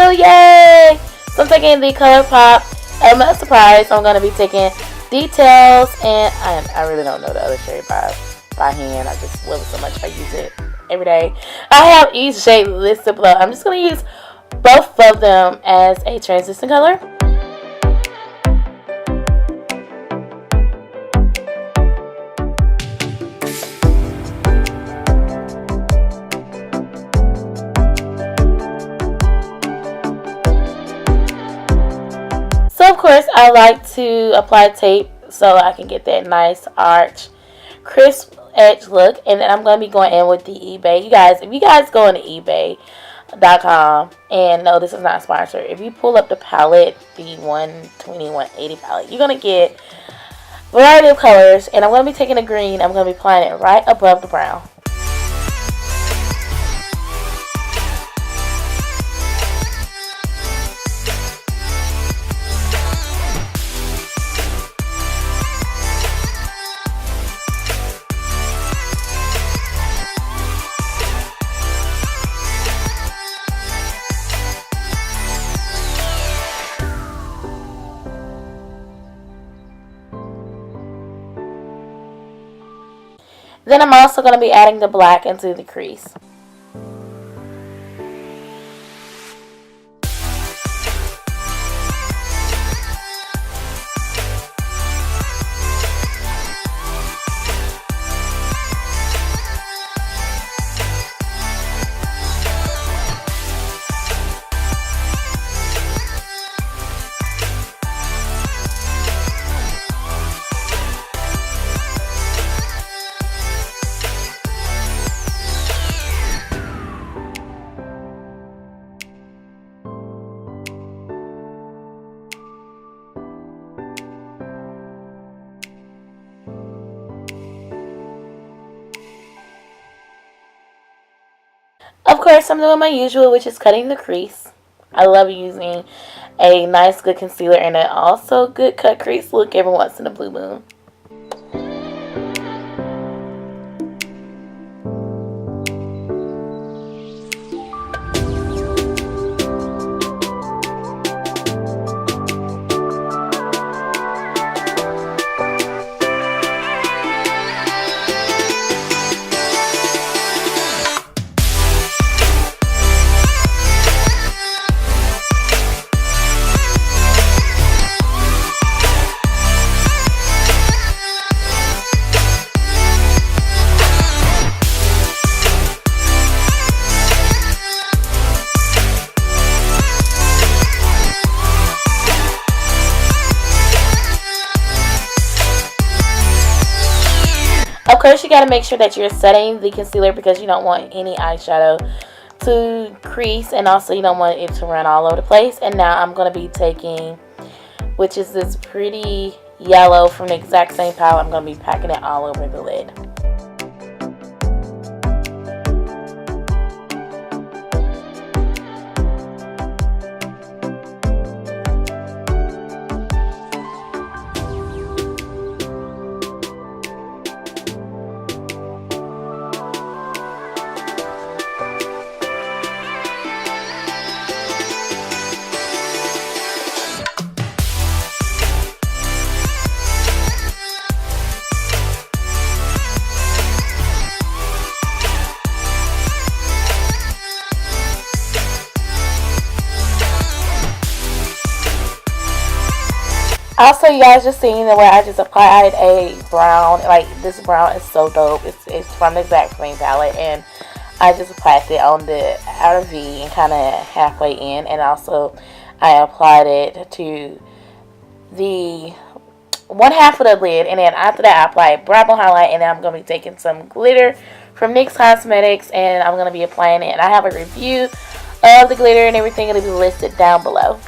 Woo! Yay! So I'm taking the ColourPop Element of Surprise. I'm going to be taking Details, and I really don't know the other shade by hand. I just love it so much. I use it every day. I have each shade listed below. I'm just going to use both of them as a transition color. So of course I like to apply tape so I can get that nice arch crisp edge look, and then I'm going to be going in with the eBay. You guys, if you guys go on to ebay.com, and no, this is not sponsored, if you pull up the palette, the 120 180 palette, you're going to get a variety of colors, and I'm going to be taking a green. I'm going to be applying it right above the brown. Then I'm also going to be adding the black into the crease. Of course, I'm doing my usual, which is cutting the crease. I love using a nice, good concealer and an also good cut crease look every once in a blue moon. Of course, you got to make sure that you're setting the concealer because you don't want any eyeshadow to crease, and also you don't want it to run all over the place. And now I'm going to be taking, which is this pretty yellow from the exact same palette, I'm going to be packing it all over the lid. Also, you guys just seen the way I just applied a brown. Like, this brown is so dope. It's from the exact same palette, and I just applied it on the outer V and kind of halfway in, and also I applied it to the one half of the lid, and then after that I applied brow bone highlight, and then I'm going to be taking some glitter from NYX Cosmetics, and I'm going to be applying it, and I have a review of the glitter and everything. It'll be listed down below.